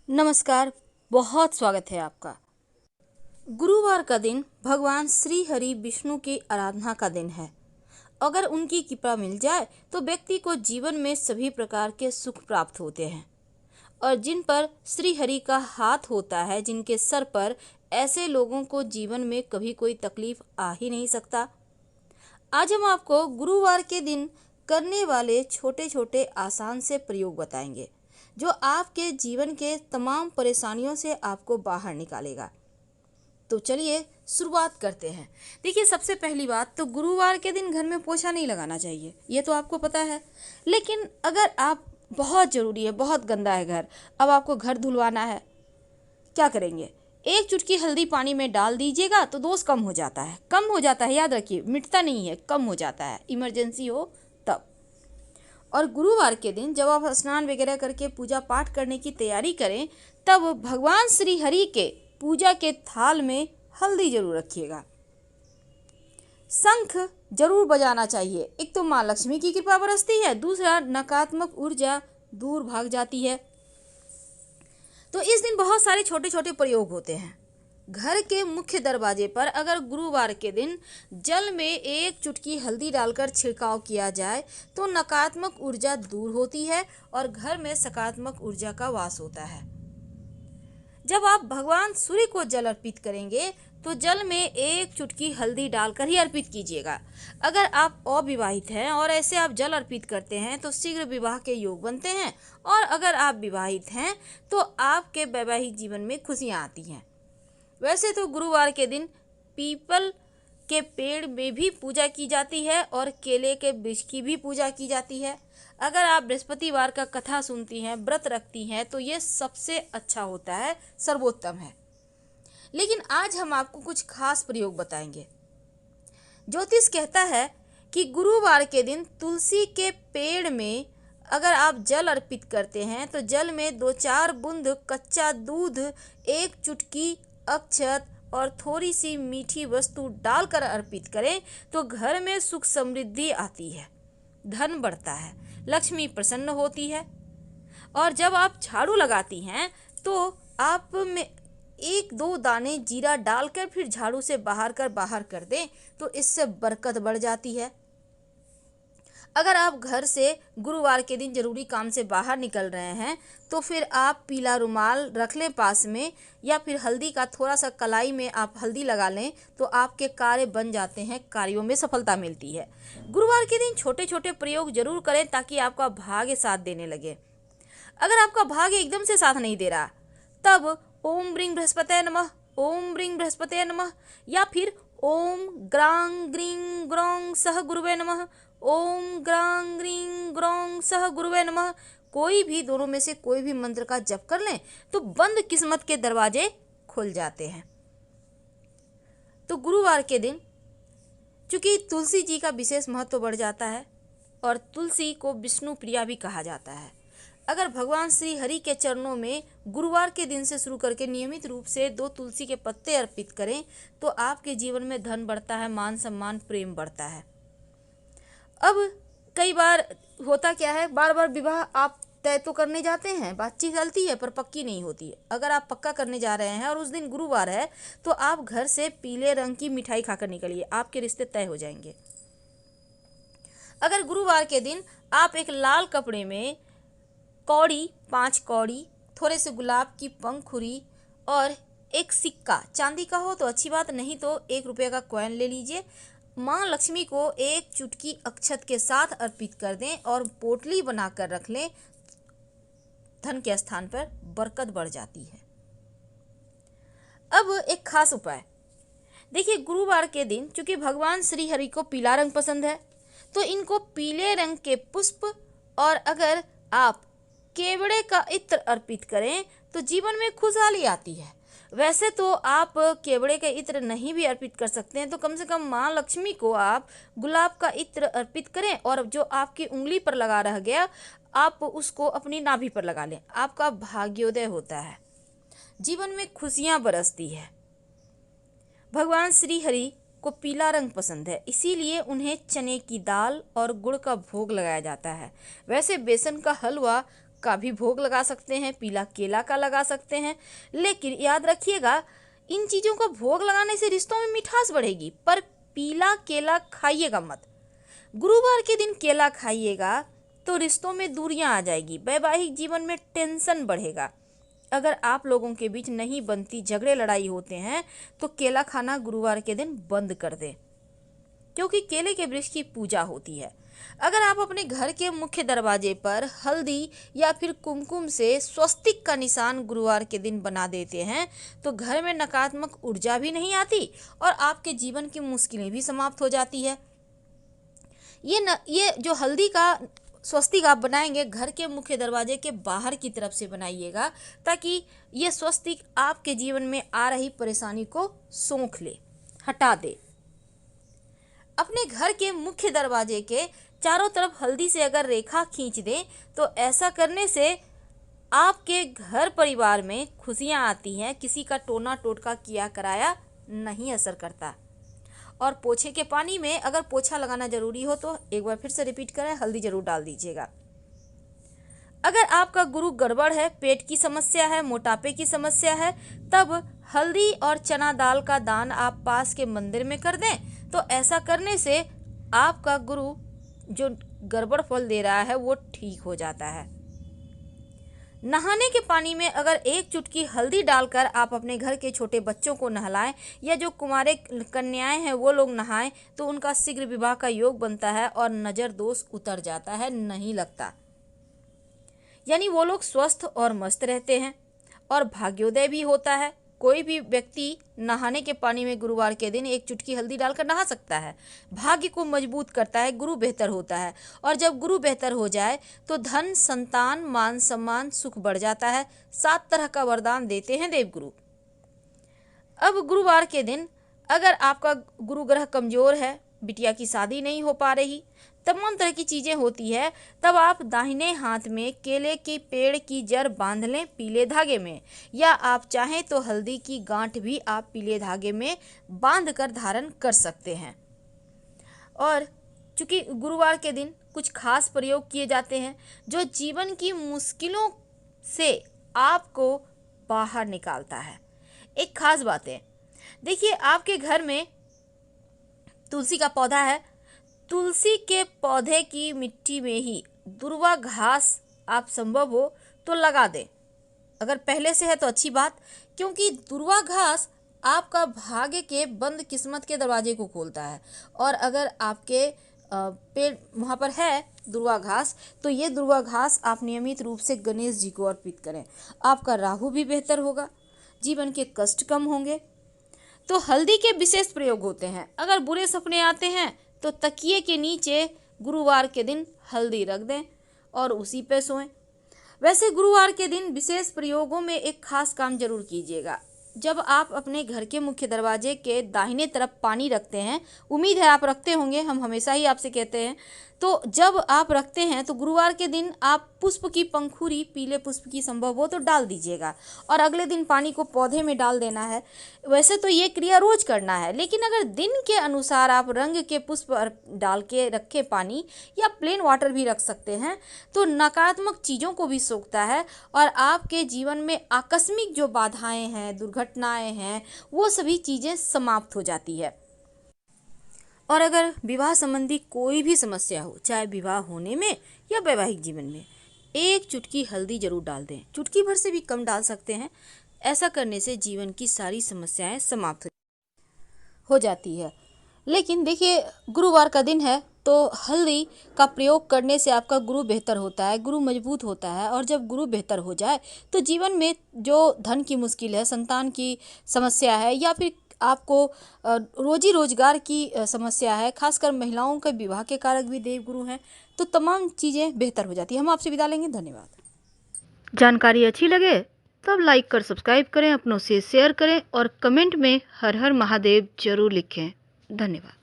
नमस्कार। बहुत स्वागत है आपका। गुरुवार का दिन भगवान श्री हरि विष्णु की आराधना का दिन है। अगर उनकी कृपा मिल जाए तो व्यक्ति को जीवन में सभी प्रकार के सुख प्राप्त होते हैं और जिन पर श्री हरि का हाथ होता है, जिनके सर पर, ऐसे लोगों को जीवन में कभी कोई तकलीफ आ ही नहीं सकता। आज हम आपको गुरुवार के दिन करने वाले छोटे छोटे आसान से प्रयोग बताएंगे जो आपके जीवन के तमाम परेशानियों से आपको बाहर निकालेगा। तो चलिए शुरुआत करते हैं। देखिए, सबसे पहली बात तो गुरुवार के दिन घर में पोछा नहीं लगाना चाहिए, ये तो आपको पता है। लेकिन अगर आप, बहुत ज़रूरी है, बहुत गंदा है घर, अब आपको घर धुलवाना है, क्या करेंगे? एक चुटकी हल्दी पानी में डाल दीजिएगा तो दोष कम हो जाता है। कम हो जाता है, याद रखिए, मिटता नहीं है, कम हो जाता है, इमरजेंसी हो तब। और गुरुवार के दिन जब आप स्नान वगैरह करके पूजा पाठ करने की तैयारी करें, तब भगवान श्री हरि के पूजा के थाल में हल्दी जरूर रखिएगा। शंख जरूर बजाना चाहिए। एक तो माँ लक्ष्मी की कृपा बरसती है, दूसरा नकारात्मक ऊर्जा दूर भाग जाती है। तो इस दिन बहुत सारे छोटे छोटे प्रयोग होते हैं। घर के मुख्य दरवाजे पर अगर गुरुवार के दिन जल में एक चुटकी हल्दी डालकर छिड़काव किया जाए तो नकारात्मक ऊर्जा दूर होती है और घर में सकारात्मक ऊर्जा का वास होता है। जब आप भगवान सूर्य को जल अर्पित करेंगे तो जल में एक चुटकी हल्दी डालकर ही अर्पित कीजिएगा। अगर आप अविवाहित हैं और ऐसे आप जल अर्पित करते हैं तो शीघ्र विवाह के योग बनते हैं, और अगर आप विवाहित हैं तो आपके वैवाहिक जीवन में खुशियां आती हैं। वैसे तो गुरुवार के दिन पीपल के पेड़ में भी पूजा की जाती है और केले के वृक्ष की भी पूजा की जाती है। अगर आप बृहस्पतिवार का कथा सुनती हैं, व्रत रखती हैं, तो ये सबसे अच्छा होता है, सर्वोत्तम है। लेकिन आज हम आपको कुछ खास प्रयोग बताएंगे। ज्योतिष कहता है कि गुरुवार के दिन तुलसी के पेड़ में अगर आप जल अर्पित करते हैं तो जल में 2-4 बूंद कच्चा दूध, एक चुटकी अक्षत और थोड़ी सी मीठी वस्तु डालकर अर्पित करें तो घर में सुख समृद्धि आती है, धन बढ़ता है, लक्ष्मी प्रसन्न होती है। और जब आप झाड़ू लगाती हैं तो आप में 1-2 दाने जीरा डालकर फिर झाड़ू से बाहर कर दें तो इससे बरकत बढ़ जाती है। अगर आप घर से गुरुवार के दिन जरूरी काम से बाहर निकल रहे हैं तो फिर आप पीला रुमाल रख लें पास में, या फिर हल्दी का थोड़ा सा कलाई में आप हल्दी लगा लें तो आपके कार्य बन जाते हैं, कार्यों में सफलता मिलती है। गुरुवार के दिन छोटे छोटे प्रयोग जरूर करें ताकि आपका भाग्य साथ देने लगे। अगर आपका भाग्य एकदम से साथ नहीं दे रहा तब ओम ब्रीं बृहस्पतये नमः, ओम ब्रीं बृहस्पतये नमः, या फिर ओम ग्रां ग्रीं ग्रौं सह गुरुवे नमः, ओम ग्रां ग्रीं ग्रौं सह गुरुवे नमः, कोई भी दोनों में से कोई भी मंत्र का जप कर लें तो बंद किस्मत के दरवाजे खुल जाते हैं। तो गुरुवार के दिन चूंकि तुलसी जी का विशेष महत्व बढ़ जाता है और तुलसी को विष्णु प्रिया भी कहा जाता है। अगर भगवान श्री हरि के चरणों में गुरुवार के दिन से शुरू करके नियमित रूप से 2 तुलसी के पत्ते अर्पित करें तो आपके जीवन में धन बढ़ता है, मान सम्मान, प्रेम बढ़ता है। अब कई बार होता क्या है, बार बार विवाह आप तय तो करने जाते हैं, बातचीत चलती है पर पक्की नहीं होती है। अगर आप पक्का करने जा रहे हैं और उस दिन गुरुवार है तो आप घर से पीले रंग की मिठाई खाकर निकलिए, आपके रिश्ते तय हो जाएंगे। अगर गुरुवार के दिन आप एक लाल कपड़े में कौड़ी, 5 कौड़ी, थोड़े से गुलाब की पंखुड़ी और एक सिक्का, चांदी का हो तो अच्छी बात, नहीं तो 1 रुपये का कॉइन ले लीजिए, माँ लक्ष्मी को एक चुटकी अक्षत के साथ अर्पित कर दें और पोटली बनाकर रख लें, धन के स्थान पर बरकत बढ़ जाती है। अब एक खास उपाय देखिए, गुरुवार के दिन चूंकि भगवान श्री हरि को पीला रंग पसंद है तो इनको पीले रंग के पुष्प और अगर आप केवड़े का इत्र अर्पित करें तो जीवन में खुशहाली आती है। वैसे तो आप केवड़े का इत्र नहीं भी अर्पित कर सकते हैं तो कम से कम माँ लक्ष्मी को आप गुलाब का इत्र अर्पित करें और जो आपकी उंगली पर लगा रह गया आप उसको अपनी नाभि पर लगा लें, आपका भाग्योदय होता है, जीवन में खुशियाँ बरसती है। भगवान श्री हरि को पीला रंग पसंद है, इसीलिए उन्हें चने की दाल और गुड़ का भोग लगाया जाता है। वैसे बेसन का हलवा का भी भोग लगा सकते हैं, पीला केला का लगा सकते हैं। लेकिन याद रखिएगा, इन चीज़ों का भोग लगाने से रिश्तों में मिठास बढ़ेगी, पर पीला केला खाइएगा मत। गुरुवार के दिन केला खाइएगा तो रिश्तों में दूरियां आ जाएगी, वैवाहिक जीवन में टेंशन बढ़ेगा। अगर आप लोगों के बीच नहीं बनती, झगड़े लड़ाई होते हैं, तो केला खाना गुरुवार के दिन बंद कर दें, क्योंकि केले के वृक्ष की पूजा होती है। अगर आप अपने घर के मुख्य दरवाजे पर हल्दी या फिर कुमकुम से स्वस्तिक का निशान गुरुवार के दिन बना देते हैं, तो घर में नकारात्मक ऊर्जा भी नहीं आती और आपके जीवन की मुश्किलें भी समाप्त हो जाती है। ये जो हल्दी का स्वस्तिक आप बनाएंगे, घर के मुख्य दरवाजे के बाहर की तरफ से बनाइएगा, ताकि ये स्वस्तिक आपके जीवन में आ रही परेशानी को सोख ले, हटा दे। अपने घर के मुख्य दरवाजे के चारों तरफ हल्दी से अगर रेखा खींच दें, तो ऐसा करने से आपके घर परिवार में खुशियां आती हैं, किसी का टोना टोटका किया कराया नहीं असर करता। और पोछे के पानी में अगर पोछा लगाना जरूरी हो तो एक बार फिर से रिपीट करें, हल्दी जरूर डाल दीजिएगा। अगर आपका गुरु गड़बड़ है, पेट की समस्या है, मोटापे की समस्या है, तब हल्दी और चना दाल का दान आप पास के मंदिर में कर दें, तो ऐसा करने से आपका गुरु जो गड़बड़ फल दे रहा है वो ठीक हो जाता है। नहाने के पानी में अगर एक चुटकी हल्दी डालकर आप अपने घर के छोटे बच्चों को नहलाएं, या जो कुंवारे कन्याएं हैं वो लोग नहाएं, तो उनका शीघ्र विवाह का योग बनता है और नजर दोष उतर जाता है, नहीं लगता। यानी वो लोग स्वस्थ और मस्त रहते हैं और भाग्योदय भी होता है। कोई भी व्यक्ति नहाने के पानी में गुरुवार के दिन एक चुटकी हल्दी डालकर नहा सकता है। भाग्य को मजबूत करता है, गुरु बेहतर होता है, और जब गुरु बेहतर हो जाए तो धन, संतान, मान सम्मान, सुख बढ़ जाता है। 7 तरह का वरदान देते हैं देवगुरु। अब गुरुवार के दिन अगर आपका गुरु ग्रह कमजोर है, बिटिया की शादी नहीं हो पा रही, तमाम तरह की चीज़ें होती है, तब आप दाहिने हाथ में केले के पेड़ की जड़ बांध लें पीले धागे में, या आप चाहें तो हल्दी की गांठ भी आप पीले धागे में बांध कर धारण कर सकते हैं। और चूंकि गुरुवार के दिन कुछ खास प्रयोग किए जाते हैं जो जीवन की मुश्किलों से आपको बाहर निकालता है। एक खास बात है, देखिए आपके घर में तुलसी का पौधा है, तुलसी के पौधे की मिट्टी में ही दुर्वा घास आप संभव हो तो लगा दें। अगर पहले से है तो अच्छी बात, क्योंकि दुर्वा घास आपका भाग्य के बंद किस्मत के दरवाजे को खोलता है। और अगर आपके पेड़ वहाँ पर है दुर्वा घास, तो ये दुर्वा घास आप नियमित रूप से गणेश जी को अर्पित करें। आपका राहु भी बेहतर होगा, जीवन के कष्ट कम होंगे। तो हल्दी के विशेष प्रयोग होते हैं। अगर बुरे सपने आते हैं तो तकिए के नीचे गुरुवार के दिन हल्दी रख दें और उसी पे सोएं। वैसे गुरुवार के दिन विशेष प्रयोगों में एक खास काम जरूर कीजिएगा। जब आप अपने घर के मुख्य दरवाजे के दाहिने तरफ पानी रखते हैं, उम्मीद है आप रखते होंगे, हम हमेशा ही आपसे कहते हैं, तो जब आप रखते हैं तो गुरुवार के दिन आप पुष्प की पंखुड़ी, पीले पुष्प की संभव हो तो डाल दीजिएगा और अगले दिन पानी को पौधे में डाल देना है। वैसे तो ये क्रिया रोज करना है, लेकिन अगर दिन के अनुसार आप रंग के पुष्प डाल के रखे पानी, या प्लेन वाटर भी रख सकते हैं, तो नकारात्मक चीज़ों को भी सोखता है और आपके जीवन में आकस्मिक जो बाधाएं हैं, दुर्घटनाएं हैं, वो सभी चीज़ें समाप्त हो जाती है। और अगर विवाह संबंधी कोई भी समस्या हो, चाहे विवाह होने में या वैवाहिक जीवन में, एक चुटकी हल्दी जरूर डाल दें। चुटकी भर से भी कम डाल सकते हैं। ऐसा करने से जीवन की सारी समस्याएं समाप्त हो जाती है। लेकिन देखिए गुरुवार का दिन है तो हल्दी का प्रयोग करने से आपका गुरु बेहतर होता है, गुरु मजबूत होता है। और जब गुरु बेहतर हो जाए तो जीवन में जो धन की मुश्किल है, संतान की समस्या है, या फिर आपको रोजी रोजगार की समस्या है, खासकर महिलाओं के विवाह के कारक भी देवगुरु हैं, तो तमाम चीज़ें बेहतर हो जाती है। हम आपसे विदा लेंगे, धन्यवाद। जानकारी अच्छी लगे तब लाइक कर सब्सक्राइब करें, अपनों से शेयर करें और कमेंट में हर हर महादेव जरूर लिखें। धन्यवाद।